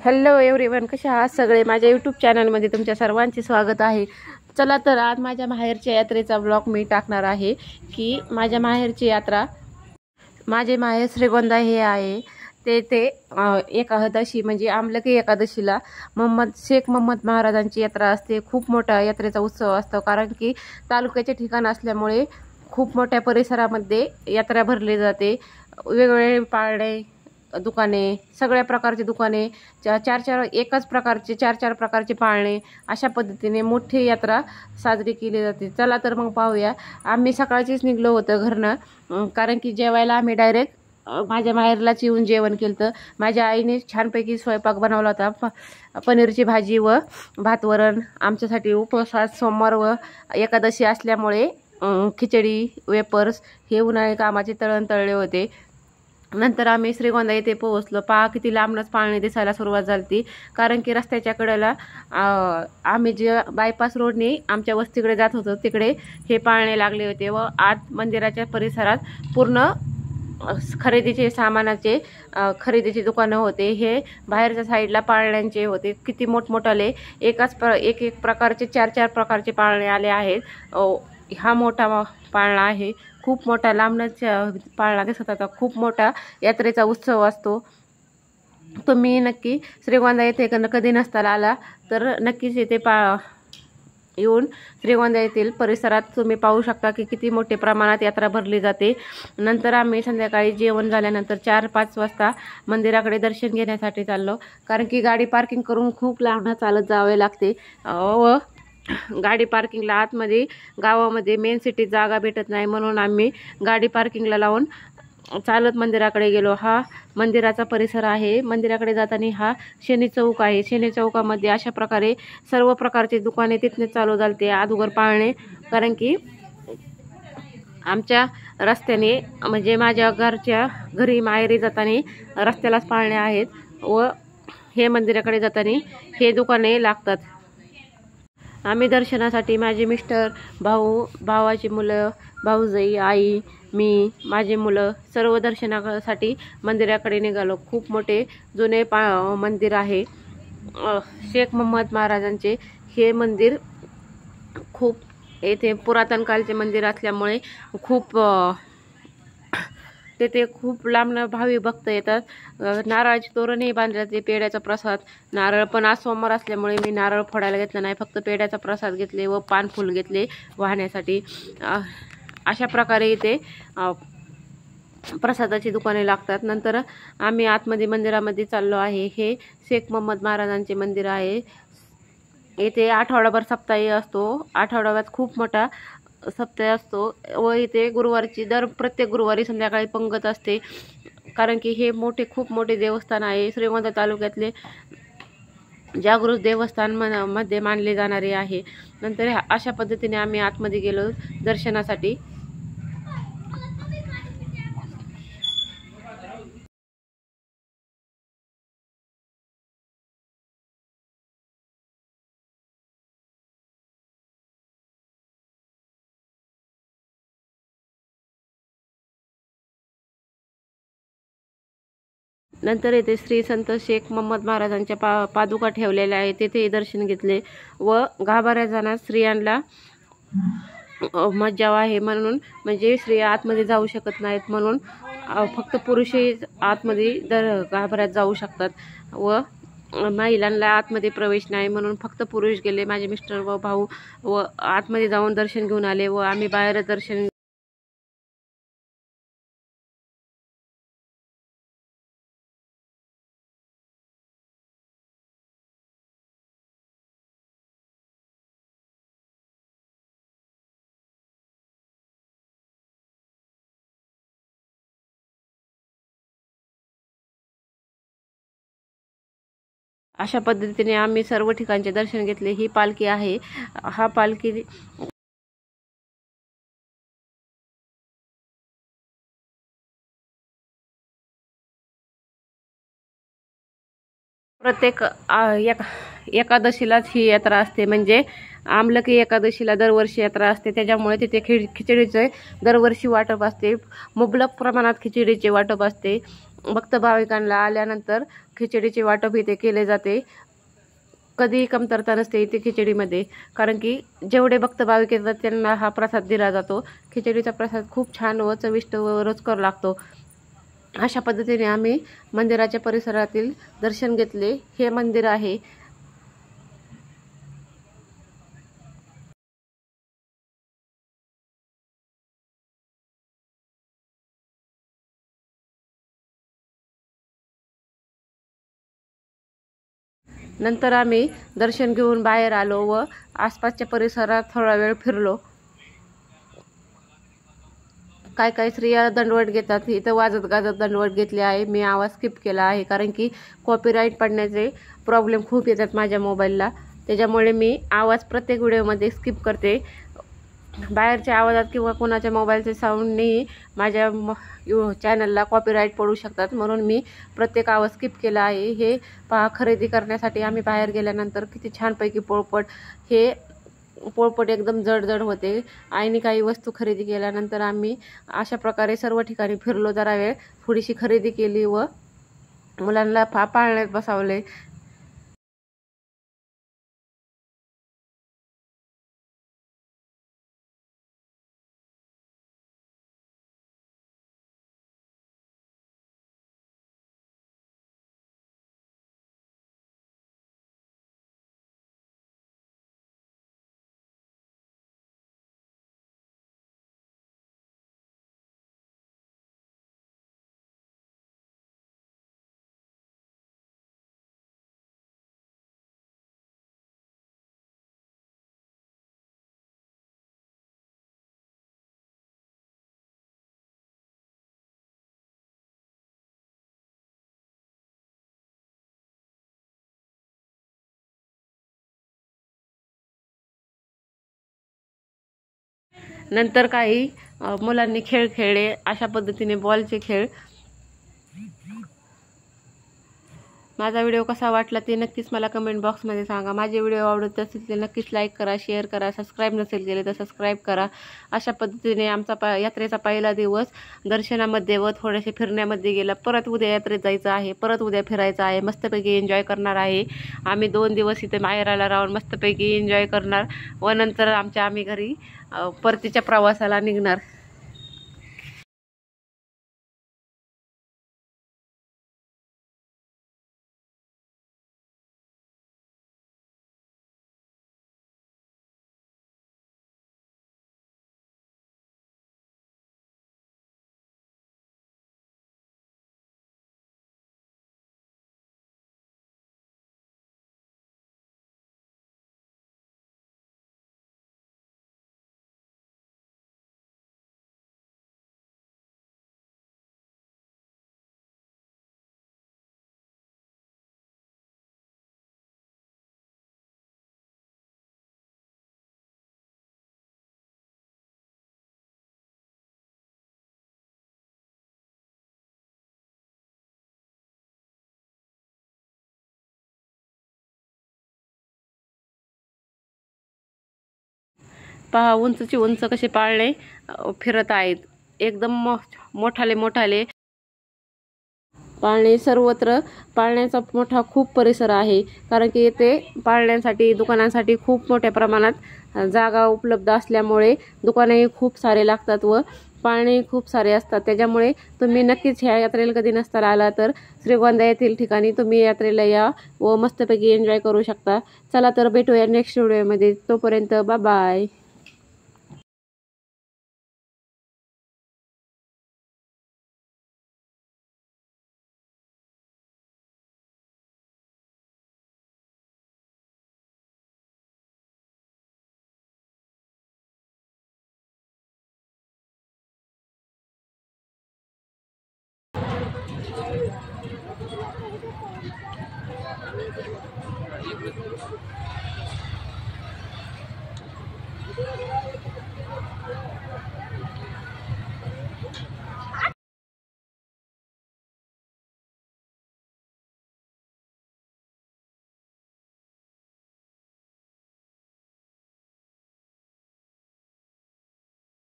Hello everyone, कशा आहात सगळे? माझ्या यूट्यूब चॅनलमध्ये तुमच्या सर्वांचे स्वागत आहे. चला तर आज माझ्या माहेरच्या यात्रेचा ब्लॉग मी टाकणार आहे की माझ्या माहेरची यात्रा, माझे माहेर श्रीगोंदा हे आहे. ते एकादशी म्हणजे आमलकी एकादशीला शेख मोहम्मद महाराजांची यात्रा असते. खूप मोठा यात्रेचा उत्सव असतो, कारण की तालुक्याचे ठिकाण असल्यामुळे खूप मोठ्या परिसरामध्ये यात्रा भरली जाते. वेगवेगळे पाळणे, दुकाने, सगळ्या प्रकारचे दुकाने, एकाच प्रकारचे चार प्रकारचे पाळणे, अशा पद्धतीने मोठी यात्रा साजरी केली जाते. चला तर मग पाहूया. आम्ही सकाळचीच निघलो होतो घरनं, कारण की जेवायला आम्ही डायरेक्ट माझ्या माहेरलाच येऊन जेवण केलं होतं. माझ्या आईने छानपैकी स्वयंपाक बनवला होता. पनीरची भाजी व भात वरण. आमच्यासाठी उपवास सोमवार व एकादशी असल्यामुळे खिचडी, वेपर्स हे उन्हाळी कामाचे तळण तळले होते. नंतर आम्ही श्रीगोंदा येथे पोहोचलो. पहा किती लांबनच पाळणे दिसायला सुरुवात झाली, कारण की रस्त्याच्या कडेला आम्ही जे बायपास रोडने आमच्या वस्तीकडे जात होतो तिकडे हे पाळणे लागले होते व आत मंदिराच्या परिसरात पूर्ण खरेदीचे सामानाचे खरेदीची दुकानं होते. हे बाहेरच्या साईडला पाळण्यांचे होते. किती मोठमोठाले एक प्रकारचे चार प्रकारचे पाळणे आले आहेत. हा मोठा पाळणा आहे, खूप मोठा लांबनच पाळणा दिसत होता. खूप मोठा यात्रेचा उत्सव असतो. तुम्ही नक्की श्रीगोंदा येथे कधी नसताना आला तर नक्कीच येथे येऊन श्रीगोंदा येथील परिसरात तुम्ही पाहू शकता की किती मोठे प्रमाणात यात्रा भरली जाते. नंतर आम्ही संध्याकाळी जेवण झाल्यानंतर 4-5 वाजता मंदिराकडे दर्शन घेण्यासाठी चाललो, कारण की गाडी पार्किंग करून खूप लांब चालत जावे लागते व गाडी पार्किंगला आतमध्ये गावामध्ये मेन सिटीत जागा भेटत नाही, म्हणून आम्ही गाडी पार्किंगला लावून चालत मंदिराकडे गेलो. हा मंदिराचा परिसर आहे. मंदिराकडे जाताना हा शनी चौक आहे. शनी चौकामध्ये अशा प्रकारे सर्व प्रकारचे दुकाने तिथने चालू झालते. अगोदर पाळणे, कारण की आमच्या रस्त्याने म्हणजे माझ्या घरी माहेरी जाताना रस्त्यालाच पाळणे आहेत व हे मंदिराकडे जाताना हे दुकाने लागतात. आम्ही दर्शनासाठी माझे मिस्टर, भावाची मुलं, भाऊजाई, आई, मी, माझे मुलं सर्व दर्शनासाठी मंदिराकडे निघालो. खूप मोठे जुने मंदिर आहे शेख मोहम्मद महाराजांचे. हे मंदिर खूप येथे पुरातन कालचे मंदिर असल्यामुळे तेथे खूप लांबनं भावी भक्त येतात. नारळाची तोरणही बांधले जाते. पेड्याचा प्रसाद, नारळ, पण आज सोमवार असल्यामुळे मी नारळ फोडायला घेतला नाही, फक्त पेड्याचा प्रसाद घेतले व पानफुल घेतले वाहण्यासाठी. अशा प्रकारे इथे प्रसादाची दुकाने लागतात. नंतर आम्ही आतमध्ये मंदिरामध्ये चाललो आहे. हे शेख मोहम्मद महाराजांचे मंदिर आहे. येथे आठवडाभर सप्ताही असतो. आठवड्यात खूप मोठा सप्ताह असतो व इथे प्रत्येक गुरुवारी संध्याकाळी पंगत असते, कारण की हे खूप मोठे देवस्थान आहे. श्रीगोंदा तालुक्यातले जागृत देवस्थान मध्ये मानले जाणारे आहे. नंतर अशा पद्धतीने आम्ही आतमध्ये गेलो दर्शनासाठी. नंतर येथे श्री संत शेख मोहम्मद महाराजांच्या पादुका ठेवलेल्या आहेत. तेथे दर्शन घेतले व गाभाऱ्या जाण्यास स्त्रियांना मज्जाव आहे, म्हणून म्हणजे स्त्रिया आतमध्ये जाऊ शकत नाहीत, म्हणून फक्त पुरुषही आतमध्ये गाभाऱ्यात जाऊ शकतात व महिलांना आतमध्ये प्रवेश नाही, म्हणून फक्त पुरुष गेले. माझे मिस्टर व भाऊ व आतमध्ये जाऊन दर्शन घेऊन आले व आम्ही बाहेर दर्शन. अशा पद्धतीने आम्ही सर्व ठिकाणचे दर्शन घेतले. ही पालखी आहे. हा पालखी प्रत्येक एकादशीलाच ही यात्रा असते, म्हणजे आमलकी एकादशीला दरवर्षी यात्रा असते. त्याच्यामुळे तिथे खिचडीचे दरवर्षी वाटप असते. मुबलक प्रमाणात खिचडीचे वाटप असते. भक्त भाविकांना आल्यानंतर खिचडीचे वाटप इथे केले जाते. कधीही कमतरता नसते इथे खिचडीमध्ये, कारण की जेवढे भक्त भाविक येतात त्यांना हा प्रसाद दिला जातो. खिचडीचा प्रसाद खूप छान व चविष्ट व रुचकर लागतो. अशा पद्धतीने आम्ही मंदिराच्या परिसरातील दर्शन घेतले. हे मंदिर आहे. नंतर आम्ही दर्शन घेऊन बाहेर आलो व आसपासच्या परिसरात थोडा वेळ फिरलो. काय स्त्रिया दंडवत घेतात, इथं वाजत गाजत दंडवत घेतली आहे. मी आवाज स्किप केला आहे कारण की कॉपीराईट पडण्याचे प्रॉब्लेम खूप येतात माझ्या मोबाईलला, त्याच्यामुळे मी आवाज प्रत्येक व्हिडिओमध्ये स्किप करते. बाहेरच्या आवाजात किंवा कोणाच्या मोबाईलचे साऊंडनी माझ्या चॅनलला कॉपीराईट पडू शकतात, म्हणून मी प्रत्येक आवाज स्किप केला आहे. हे पहा, खरेदी करण्यासाठी आम्ही बाहेर गेल्यानंतर किती छानपैकी पोळपट, हे पोळपट एकदम जड होते. आईने काही वस्तू खरेदी केल्यानंतर आम्ही अशा प्रकारे सर्व ठिकाणी फिरलो. जरा वेळ थोडीशी खरेदी केली व मुलांना पाळण्यात बसवले. नंतर काही मुलांनी खेळ खेळले. अशा पद्धतीने बॉलचे खेळ. माझा व्हिडिओ कसा वाटला ते नक्कीच मला कमेंट बॉक्समध्ये सांगा. माझे व्हिडिओ आवडत असतील ते नक्कीच लाईक करा, शेअर करा, सबस्क्राईब नसेल केले तर सबस्क्राईब करा. अशा पद्धतीने आमचा यात्रेचा पहिला दिवस दर्शनामध्ये व थोडेसे फिरण्यामध्ये गेला. परत उद्या यात्रेत जायचं आहे, परत उद्या फिरायचं आहे, मस्तपैकी एन्जॉय करणार आहे. आम्ही 2 दिवस इथे माहेराला राहून मस्तपैकी एन्जॉय करणार व नंतर आम्ही घरी परतीच्या प्रवासाला निघणार. पहा, उंचची उंच कसे पाळणे फिरत आहेत. एकदम मोठाले पाळणे. सर्वत्र पाळण्याचा मोठा खूप परिसर आहे, कारण की येथे पाळण्यांसाठी, दुकानांसाठी खूप मोठ्या प्रमाणात जागा उपलब्ध असल्यामुळे दुकानेही खूप सारे लागतात व पाळणे खूप सारे असतात. त्याच्यामुळे तुम्ही नक्कीच ह्या यात्रेला कधी नसता आला तर श्रीगोंदा येथील ठिकाणी तुम्ही यात्रेला या व मस्तपैकी एन्जॉय करू शकता. चला तर भेटूया नेक्स्ट व्हिडिओमध्ये. तोपर्यंत बाय बाय.